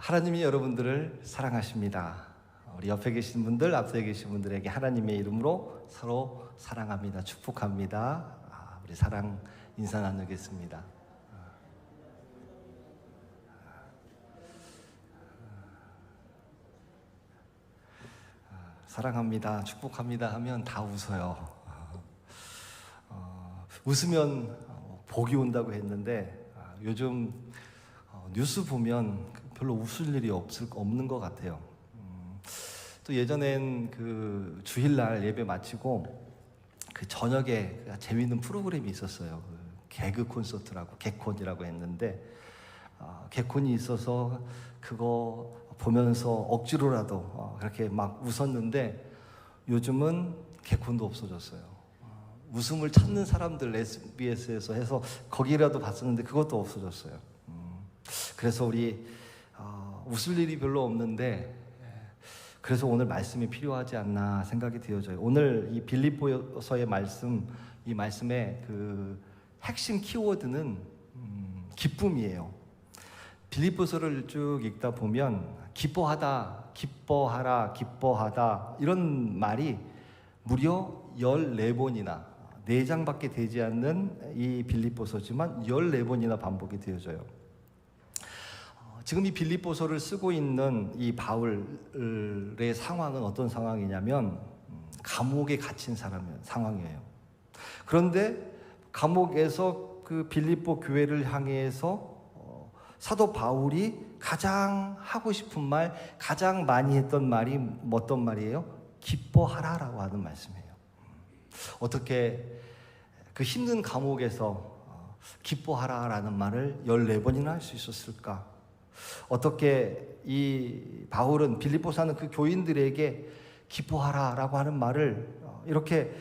하나님이 여러분들을 사랑하십니다. 우리 옆에 계신 분들, 앞에 계신 분들에게 하나님의 이름으로 서로 사랑합니다. 축복합니다. 우리 사랑 인사 나누겠습니다. 사랑합니다, 축복합니다 하면 다 웃어요. 웃으면 복이 온다고 했는데 요즘 뉴스 보면 별로 웃을 일이 없는 것 같아요. 또 예전엔 그 주일날 예배 마치고 그 저녁에 재미있는 프로그램이 있었어요. 개그 콘서트라고, 개콘이라고 했는데 개콘이 있어서 그거 보면서 억지로라도 그렇게 막 웃었는데 요즘은 개콘도 없어졌어요. 웃음을 찾는 사람들 SBS에서 해서 거기라도 봤었는데 그것도 없어졌어요. 그래서 우리 웃을 일이 별로 없는데 그래서 오늘 말씀이 필요하지 않나 생각이 되어져요. 오늘 이 빌립보서의 말씀, 이 말씀의 그 핵심 키워드는 기쁨이에요. 빌립보서를 쭉 읽다 보면 기뻐하다, 기뻐하라, 기뻐하다 이런 말이 무려 14번이나 4장밖에 되지 않는 이 빌립보서지만 14번이나 반복이 되어져요. 지금 이 빌립보서를 쓰고 있는 이 바울의 상황은 어떤 상황이냐면 감옥에 갇힌 상황이에요. 그런데 감옥에서 그 빌립보 교회를 향해서 사도 바울이 가장 하고 싶은 말, 가장 많이 했던 말이 어떤 말이에요? 기뻐하라라고 하는 말씀이에요. 어떻게 그 힘든 감옥에서 기뻐하라라는 말을 14번이나 할 수 있었을까? 어떻게 이 바울은 빌립보 사는 그 교인들에게 기뻐하라라고 하는 말을 이렇게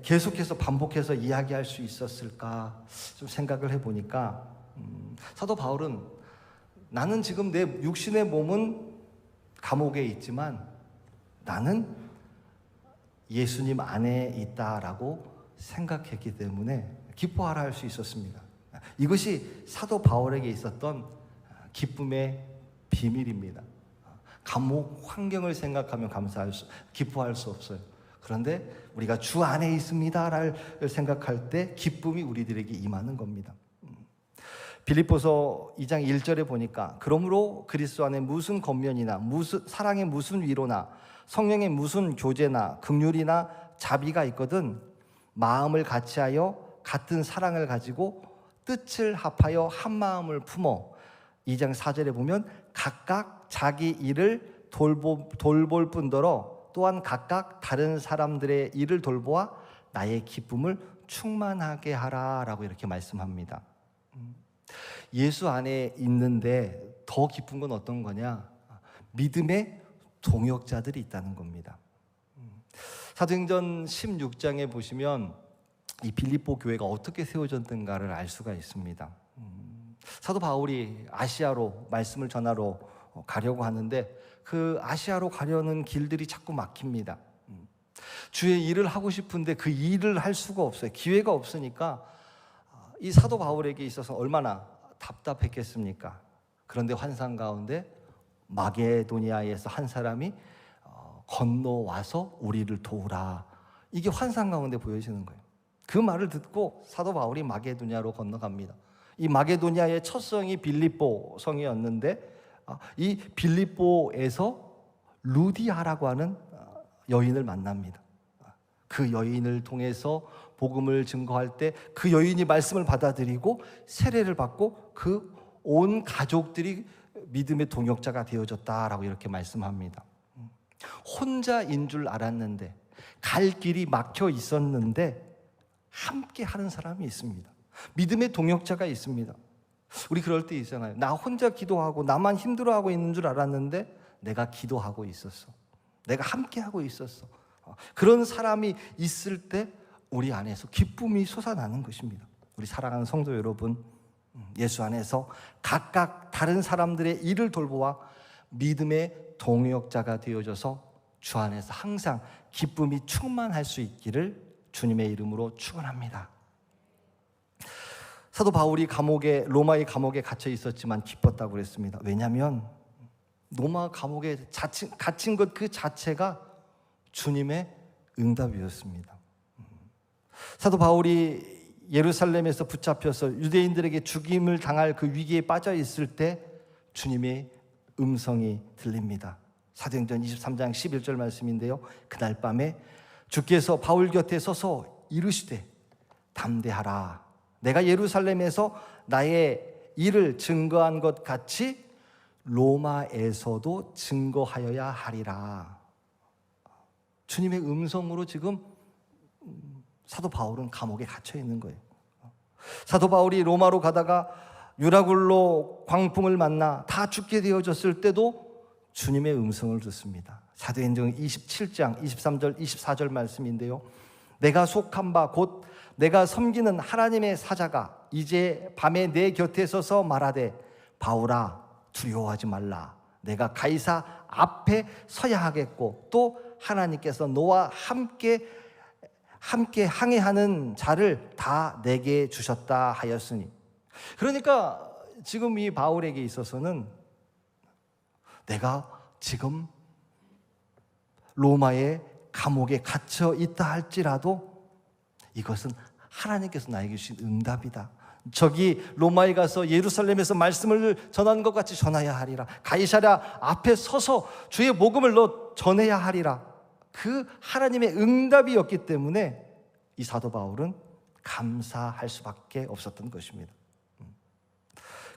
계속해서 반복해서 이야기할 수 있었을까? 좀 생각을 해보니까 사도 바울은 나는 지금 내 육신의 몸은 감옥에 있지만 나는 예수님 안에 있다라고 생각했기 때문에 기뻐하라 할 수 있었습니다. 이것이 사도 바울에게 있었던 기쁨의 비밀입니다. 감옥 환경을 생각하면 기뻐할 수 없어요. 그런데 우리가 주 안에 있습니다를 생각할 때 기쁨이 우리들에게 임하는 겁니다. 빌립보서 2장 1절에 보니까 그러므로 그리스도 안에 무슨 권면이나 사랑의 무슨 위로나 성령의 무슨 교제나 긍휼이나 자비가 있거든 마음을 같이하여 같은 사랑을 가지고 뜻을 합하여 한 마음을 품어 2장 4절에 보면 각각 자기 일을 돌볼 뿐더러 또한 각각 다른 사람들의 일을 돌보아 나의 기쁨을 충만하게 하라라고 이렇게 말씀합니다. 예수 안에 있는데 더 기쁜 건 어떤 거냐? 믿음의 동역자들이 있다는 겁니다. 사도행전 16장에 보시면 이 빌립보 교회가 어떻게 세워졌는가를 알 수가 있습니다. 사도 바울이 아시아로 말씀을 전하러 가려고 하는데 그 아시아로 가려는 길들이 자꾸 막힙니다. 주의 일을 하고 싶은데 그 일을 할 수가 없어요. 기회가 없으니까 이 사도 바울에게 있어서 얼마나 답답했겠습니까? 그런데 환상 가운데 마게도니아에서 한 사람이 건너와서 우리를 도우라. 이게 환상 가운데 보여지는 거예요. 그 말을 듣고 사도 바울이 마게도니아로 건너갑니다. 이 마게도니아의 첫 성이 빌립보 성이었는데 이 빌립보에서 루디아라고 하는 여인을 만납니다. 그 여인을 통해서 복음을 증거할 때 그 여인이 말씀을 받아들이고 세례를 받고 그 온 가족들이 믿음의 동역자가 되어졌다라고 이렇게 말씀합니다. 혼자인 줄 알았는데 갈 길이 막혀 있었는데 함께 하는 사람이 있습니다. 믿음의 동역자가 있습니다. 우리 그럴 때 있잖아요. 나 혼자 기도하고 나만 힘들어하고 있는 줄 알았는데 내가 기도하고 있었어. 내가 함께하고 있었어. 그런 사람이 있을 때 우리 안에서 기쁨이 솟아나는 것입니다. 우리 사랑하는 성도 여러분, 예수 안에서 각각 다른 사람들의 일을 돌보아 믿음의 동역자가 되어져서 주 안에서 항상 기쁨이 충만할 수 있기를 주님의 이름으로 축원합니다. 사도 바울이 로마의 감옥에 갇혀 있었지만 기뻤다고 그랬습니다. 왜냐하면 로마 감옥에 갇힌 것 그 자체가 주님의 응답이었습니다. 사도 바울이 예루살렘에서 붙잡혀서 유대인들에게 죽임을 당할 그 위기에 빠져 있을 때 주님의 음성이 들립니다. 사도행전 23장 11절 말씀인데요, 그날 밤에 주께서 바울 곁에 서서 이르시되 담대하라, 내가 예루살렘에서 나의 일을 증거한 것 같이 로마에서도 증거하여야 하리라. 주님의 음성으로 지금 사도 바울은 감옥에 갇혀 있는 거예요. 사도 바울이 로마로 가다가 유라굴로 광풍을 만나 다 죽게 되어졌을 때도 주님의 음성을 듣습니다. 사도행전 27장 23절 24절 말씀인데요, 내가 속한 바 곧 내가 섬기는 하나님의 사자가 이제 밤에 내 곁에 서서 말하되 바울아 두려워하지 말라, 내가 가이사 앞에 서야 하겠고 또 하나님께서 너와 함께 항해하는 자를 다 내게 주셨다 하였으니. 그러니까 지금 이 바울에게 있어서는 내가 지금 로마의 감옥에 갇혀 있다 할지라도 이것은 하나님께서 나에게 주신 응답이다. 저기 로마에 가서 예루살렘에서 말씀을 전하는 것 같이 전해야 하리라. 가이사랴 앞에 서서 주의 복음을 너 전해야 하리라. 그 하나님의 응답이었기 때문에 이 사도 바울은 감사할 수밖에 없었던 것입니다.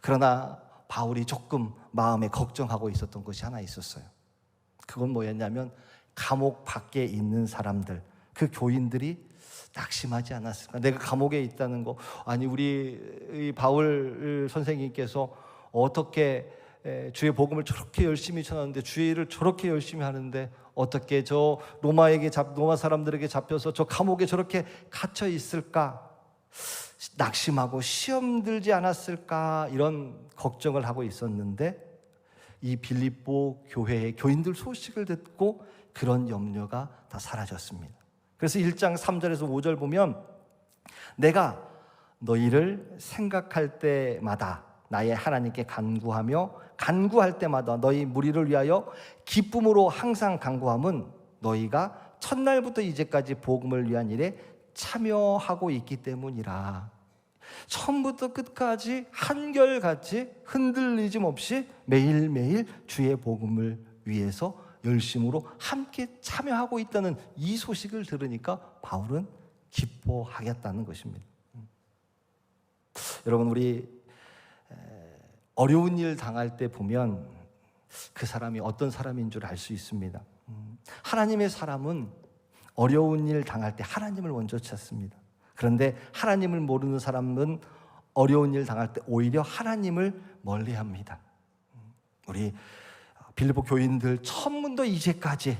그러나 바울이 조금 마음에 걱정하고 있었던 것이 하나 있었어요. 그건 뭐였냐면 감옥 밖에 있는 사람들, 그 교인들이 낙심하지 않았을까? 내가 감옥에 있다는 거, 아니 우리 바울 선생님께서 어떻게 주의 복음을 저렇게 열심히 전하는데, 주의 일을 저렇게 열심히 하는데 어떻게 저 로마 사람들에게 잡혀서 저 감옥에 저렇게 갇혀 있을까? 낙심하고 시험 들지 않았을까? 이런 걱정을 하고 있었는데 이 빌립보 교회의 교인들 소식을 듣고 그런 염려가 다 사라졌습니다. 그래서 1장 3절에서 5절 보면 내가 너희를 생각할 때마다 나의 하나님께 간구할 때마다 너희 무리를 위하여 기쁨으로 항상 간구함은 너희가 첫날부터 이제까지 복음을 위한 일에 참여하고 있기 때문이라. 처음부터 끝까지 한결같이 흔들리짐 없이 매일매일 주의 복음을 위해서 열심으로 함께 참여하고 있다는 이 소식을 들으니까 바울은 기뻐하겠다는 것입니다. 여러분, 우리 어려운 일 당할 때 보면 그 사람이 어떤 사람인 줄 알 수 있습니다. 하나님의 사람은 어려운 일 당할 때 하나님을 먼저 찾습니다. 그런데 하나님을 모르는 사람은 어려운 일 당할 때 오히려 하나님을 멀리합니다. 우리 빌립보 교인들 처음부터 이제까지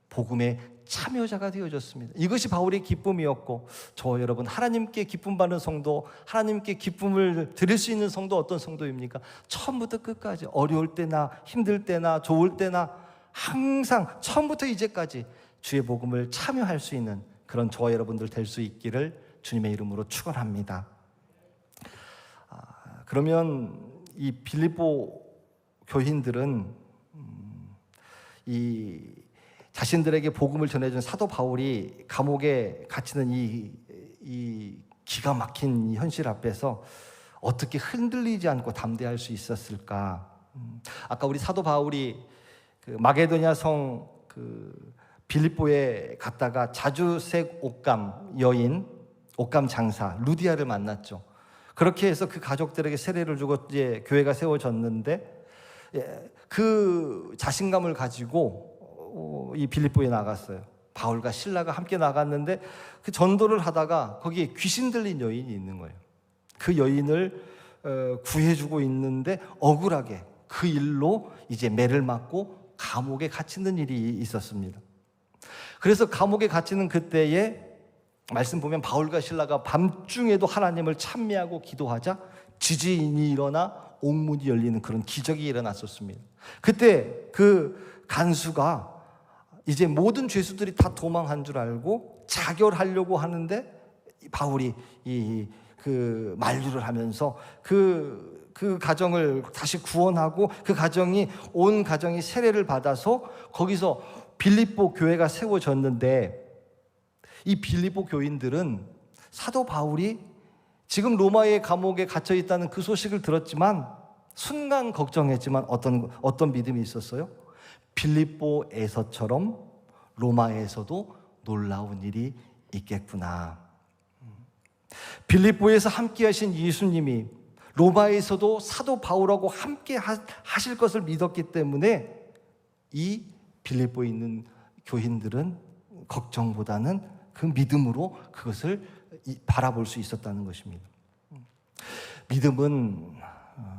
복음의 참여자가 되어졌습니다. 이것이 바울의 기쁨이었고, 저 여러분, 하나님께 기쁨 받는 성도, 하나님께 기쁨을 드릴 수 있는 성도 어떤 성도입니까? 처음부터 끝까지 어려울 때나 힘들 때나 좋을 때나 항상 처음부터 이제까지 주의 복음을 참여할 수 있는 그런 저와 여러분들 될 수 있기를 주님의 이름으로 축원합니다. 그러면 이 빌립보 교인들은 이 자신들에게 복음을 전해준 사도 바울이 감옥에 갇히는 이 기가 막힌 이 현실 앞에서 어떻게 흔들리지 않고 담대할 수 있었을까? 아까 우리 사도 바울이 그 마게도냐 성 빌립보에 갔다가 자주색 옷감 여인, 옷감 장사 루디아를 만났죠. 그렇게 해서 그 가족들에게 세례를 주고 이제 교회가 세워졌는데, 그 자신감을 가지고 이 빌립보에 나갔어요. 바울과 실라가 함께 나갔는데 그 전도를 하다가 거기에 귀신 들린 여인이 있는 거예요. 그 여인을 구해주고 있는데 억울하게 그 일로 이제 매를 맞고 감옥에 갇히는 일이 있었습니다. 그래서 감옥에 갇히는 그때에 말씀 보면 바울과 실라가 밤중에도 하나님을 찬미하고 기도하자 지진이 일어나 옥문이 열리는 그런 기적이 일어났었습니다. 그때 그 간수가 이제 모든 죄수들이 다 도망한 줄 알고 자결하려고 하는데 바울이 그 만류를 하면서 그 그 가정을 다시 구원하고 그 가정이 온 가정이 세례를 받아서 거기서 빌립보 교회가 세워졌는데, 이 빌립보 교인들은 사도 바울이 지금 로마의 감옥에 갇혀 있다는 그 소식을 들었지만 순간 걱정했지만 어떤 믿음이 있었어요? 빌립보에서처럼 로마에서도 놀라운 일이 있겠구나. 빌립보에서 함께 하신 예수님이 로마에서도 사도 바울하고 함께 하실 것을 믿었기 때문에 이 빌립보에 있는 교인들은 걱정보다는 그 믿음으로 그것을 바라볼 수 있었다는 것입니다. 믿음은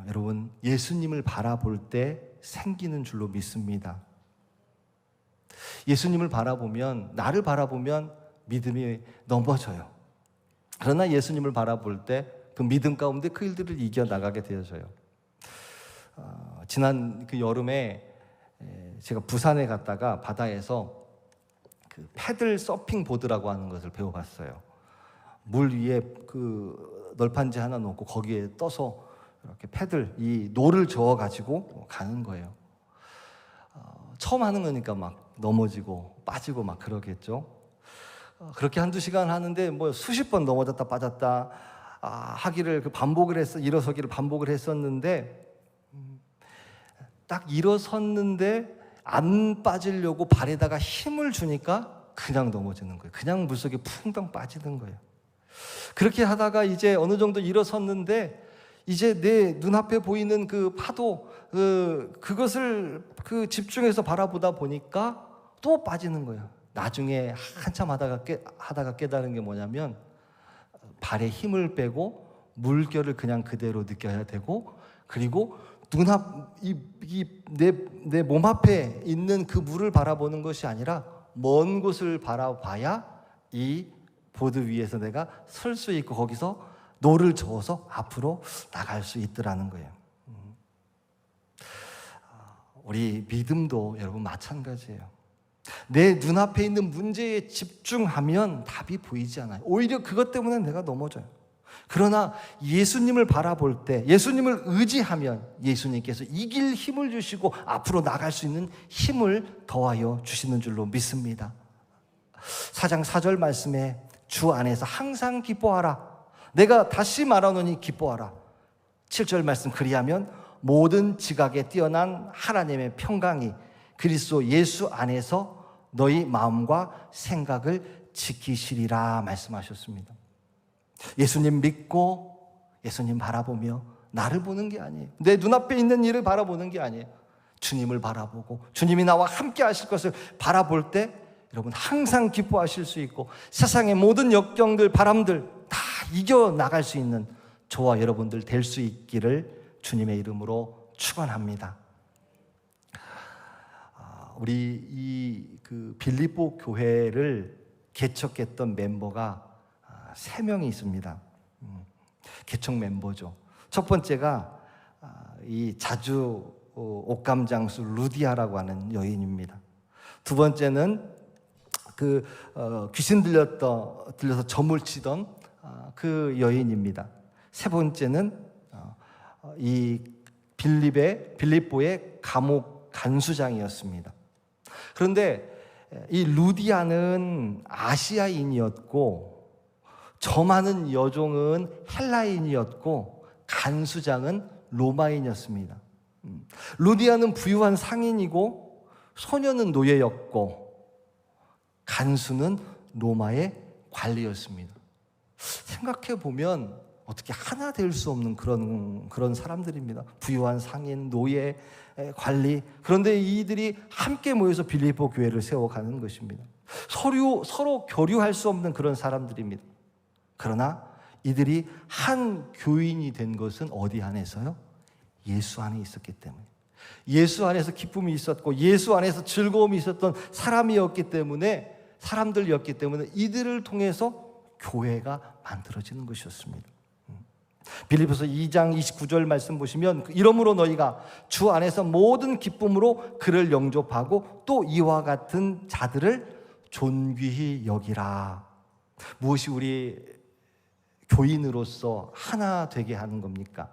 여러분 예수님을 바라볼 때 생기는 줄로 믿습니다. 예수님을 바라보면, 나를 바라보면 믿음이 넘어져요. 그러나 예수님을 바라볼 때 그 믿음 가운데 그 일들을 이겨나가게 되어져요. 지난 그 여름에 제가 부산에 갔다가 바다에서 그 패들 서핑 보드라고 하는 것을 배워봤어요. 물 위에 그 널판지 하나 놓고 거기에 떠서 이렇게 패들, 이 노를 저어가지고 가는 거예요. 처음 하는 거니까 막 넘어지고 빠지고 막 그러겠죠. 그렇게 한두 시간 하는데 뭐 수십 번 넘어졌다 빠졌다 하기를 일어서기를 반복을 했었는데, 딱 일어섰는데 안 빠지려고 발에다가 힘을 주니까 그냥 넘어지는 거예요. 그냥 물속에 풍덩 빠지는 거예요. 그렇게 하다가 이제 어느 정도 일어섰는데 이제 내 눈앞에 보이는 그 파도, 그것을 집중해서 바라보다 보니까 또 빠지는 거예요. 나중에 한참 하다가 깨달은 게 뭐냐면, 발에 힘을 빼고 물결을 그냥 그대로 느껴야 되고, 그리고 내 몸 앞에 있는 그 물을 바라보는 것이 아니라 먼 곳을 바라봐야 이 보드 위에서 내가 설 수 있고 거기서 노를 저어서 앞으로 나갈 수 있더라는 거예요. 우리 믿음도 여러분 마찬가지예요. 내 눈앞에 있는 문제에 집중하면 답이 보이지 않아요. 오히려 그것 때문에 내가 넘어져요. 그러나 예수님을 바라볼 때, 예수님을 의지하면 예수님께서 이길 힘을 주시고 앞으로 나갈 수 있는 힘을 더하여 주시는 줄로 믿습니다. 4장 4절 말씀에 주 안에서 항상 기뻐하라. 내가 다시 말하노니 기뻐하라. 7절 말씀, 그리하면 모든 지각에 뛰어난 하나님의 평강이 그리스도 예수 안에서 너희 마음과 생각을 지키시리라 말씀하셨습니다. 예수님 믿고 예수님 바라보며 나를 보는 게 아니에요. 내 눈앞에 있는 일을 바라보는 게 아니에요. 주님을 바라보고 주님이 나와 함께 하실 것을 바라볼 때 여러분 항상 기뻐하실 수 있고 세상의 모든 역경들, 바람들 다 이겨나갈 수 있는 저와 여러분들 될 수 있기를 주님의 이름으로 축원합니다. 우리 그 빌립보 교회를 개척했던 멤버가 3명이 있습니다. 개척 멤버죠. 첫 번째가 이 자주 옥감장수 루디아라고 하는 여인입니다. 두 번째는 귀신 들려서 점을 치던 그 여인입니다. 세 번째는 이 빌립보의 감옥 간수장이었습니다. 그런데 이 루디아는 아시아인이었고 점하는 여종은 헬라인이었고 간수장은 로마인이었습니다. 루디아는 부유한 상인이고 소녀는 노예였고 간수는 로마의 관리였습니다. 생각해 보면 어떻게 하나 될 수 없는 그런 사람들입니다. 부유한 상인, 노예, 관리. 그런데 이들이 함께 모여서 빌립보 교회를 세워가는 것입니다. 서로 교류할 수 없는 그런 사람들입니다. 그러나 이들이 한 교인이 된 것은 어디 안에서요? 예수 안에 있었기 때문에. 예수 안에서 기쁨이 있었고 예수 안에서 즐거움이 있었던 사람들이었기 때문에 이들을 통해서 교회가 만들어지는 것이었습니다. 빌립보서 2장 29절 말씀 보시면 이러므로 너희가 주 안에서 모든 기쁨으로 그를 영접하고 또 이와 같은 자들을 존귀히 여기라. 무엇이 우리 교인으로서 하나 되게 하는 겁니까?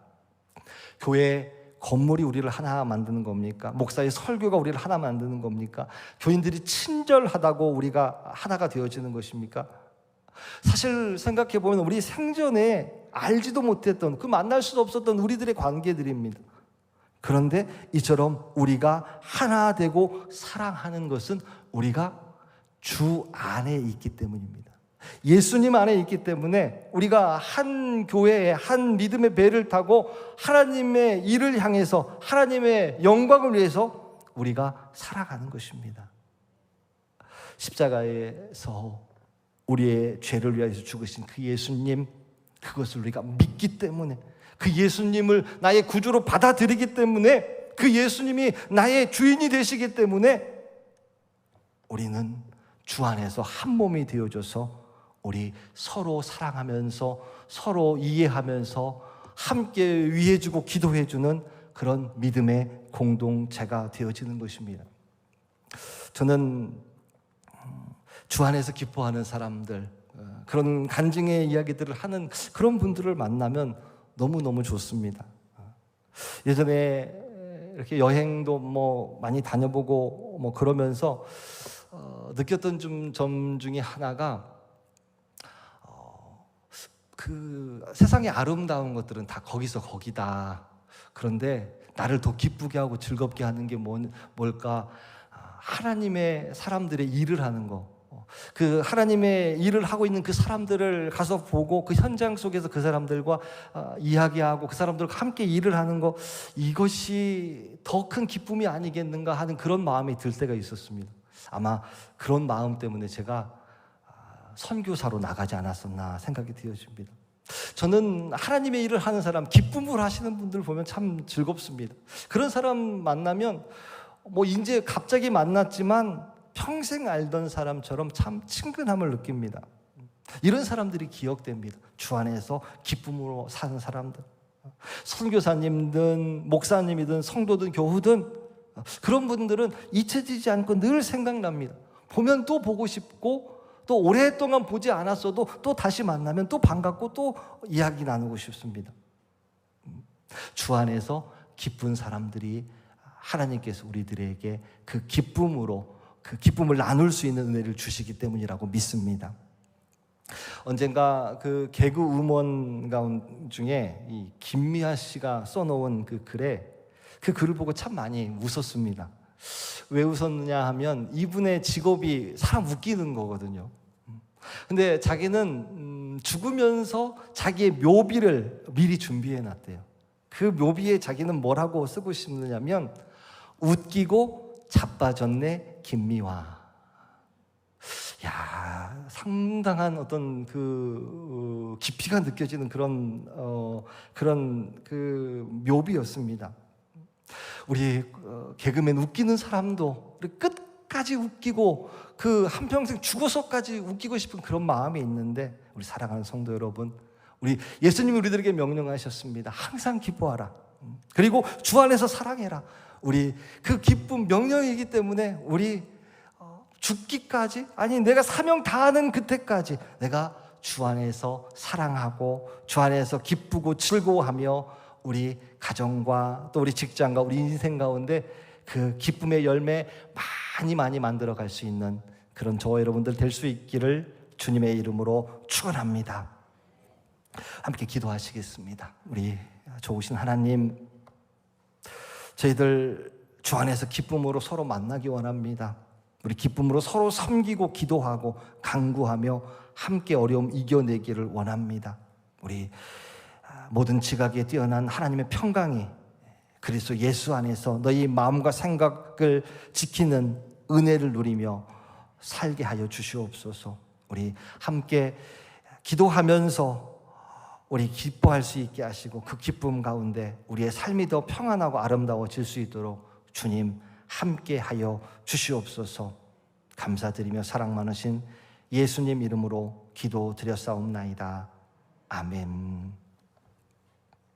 교회 건물이 우리를 하나 만드는 겁니까? 목사의 설교가 우리를 하나 만드는 겁니까? 교인들이 친절하다고 우리가 하나가 되어지는 것입니까? 사실 생각해 보면 우리 생전에 알지도 못했던, 그 만날 수도 없었던 우리들의 관계들입니다. 그런데 이처럼 우리가 하나 되고 사랑하는 것은 우리가 주 안에 있기 때문입니다. 예수님 안에 있기 때문에 우리가 한 교회에 한 믿음의 배를 타고 하나님의 일을 향해서 하나님의 영광을 위해서 우리가 살아가는 것입니다. 십자가에서 우리의 죄를 위하여서 죽으신 그 예수님, 그것을 우리가 믿기 때문에, 그 예수님을 나의 구주로 받아들이기 때문에, 그 예수님이 나의 주인이 되시기 때문에 우리는 주 안에서 한 몸이 되어져서 우리 서로 사랑하면서 서로 이해하면서 함께 위해주고 기도해주는 그런 믿음의 공동체가 되어지는 것입니다. 저는 주 안에서 기뻐하는 사람들, 그런 간증의 이야기들을 하는 그런 분들을 만나면 너무너무 좋습니다. 예전에 이렇게 여행도 많이 다녀보고 그러면서 느꼈던 점 중에 하나가, 그 세상의 아름다운 것들은 다 거기다. 그런데 나를 더 기쁘게 하고 즐겁게 하는 게 뭘까? 하나님의 사람들의 일을 하는 거. 그 하나님의 일을 하고 있는 그 사람들을 가서 보고 그 현장 속에서 그 사람들과 이야기하고 그 사람들과 함께 일을 하는 거, 이것이 더 큰 기쁨이 아니겠는가 하는 그런 마음이 들 때가 있었습니다. 아마 그런 마음 때문에 제가 선교사로 나가지 않았었나 생각이 되어집니다. 저는 하나님의 일을 하는 사람, 기쁨을 하시는 분들 보면 참 즐겁습니다. 그런 사람 만나면 이제 갑자기 만났지만 평생 알던 사람처럼 참 친근함을 느낍니다. 이런 사람들이 기억됩니다. 주 안에서 기쁨으로 사는 사람들, 선교사님든 목사님이든 성도든 교우든 그런 분들은 잊혀지지 않고 늘 생각납니다. 보면 또 보고 싶고, 또 오랫동안 보지 않았어도 또 다시 만나면 또 반갑고 또 이야기 나누고 싶습니다. 주 안에서 기쁜 사람들이 하나님께서 우리들에게 그 기쁨을 나눌 수 있는 은혜를 주시기 때문이라고 믿습니다. 언젠가 그 개그 우먼 가운 중에 이 김미아 씨가 써놓은 그 글을 보고 참 많이 웃었습니다. 왜 웃었느냐 하면 이분의 직업이 사람 웃기는 거거든요. 근데 자기는 죽으면서 자기의 묘비를 미리 준비해 놨대요. 그 묘비에 자기는 뭐라고 쓰고 싶느냐면, 웃기고 자빠졌네 김미화. 야, 상당한 어떤 그 깊이가 느껴지는 그런 그 묘비였습니다. 우리 개그맨 웃기는 사람도 우리 끝까지 웃기고 그 한평생 죽어서까지 웃기고 싶은 그런 마음이 있는데, 우리 사랑하는 성도 여러분, 우리 예수님이 우리들에게 명령하셨습니다. 항상 기뻐하라. 그리고 주 안에서 사랑해라. 우리 그 기쁨 명령이기 때문에 우리 죽기까지, 아니 내가 사명 다하는 그때까지 내가 주 안에서 사랑하고 주 안에서 기쁘고 즐거워하며 우리 가정과 또 우리 직장과 우리 인생 가운데 그 기쁨의 열매 많이 만들어 갈 수 있는 그런 저와 여러분들 될 수 있기를 주님의 이름으로 축원합니다. 함께 기도하시겠습니다. 우리 좋으신 하나님, 저희들 주 안에서 기쁨으로 서로 만나기 원합니다. 우리 기쁨으로 서로 섬기고 기도하고 간구하며 함께 어려움 이겨내기를 원합니다. 우리 모든 지각에 뛰어난 하나님의 평강이 그리스도 예수 안에서 너희 마음과 생각을 지키는 은혜를 누리며 살게 하여 주시옵소서. 우리 함께 기도하면서 우리 기뻐할 수 있게 하시고, 그 기쁨 가운데 우리의 삶이 더 평안하고 아름다워질 수 있도록 주님 함께 하여 주시옵소서. 감사드리며 사랑 많으신 예수님 이름으로 기도드렸사옵나이다. 아멘.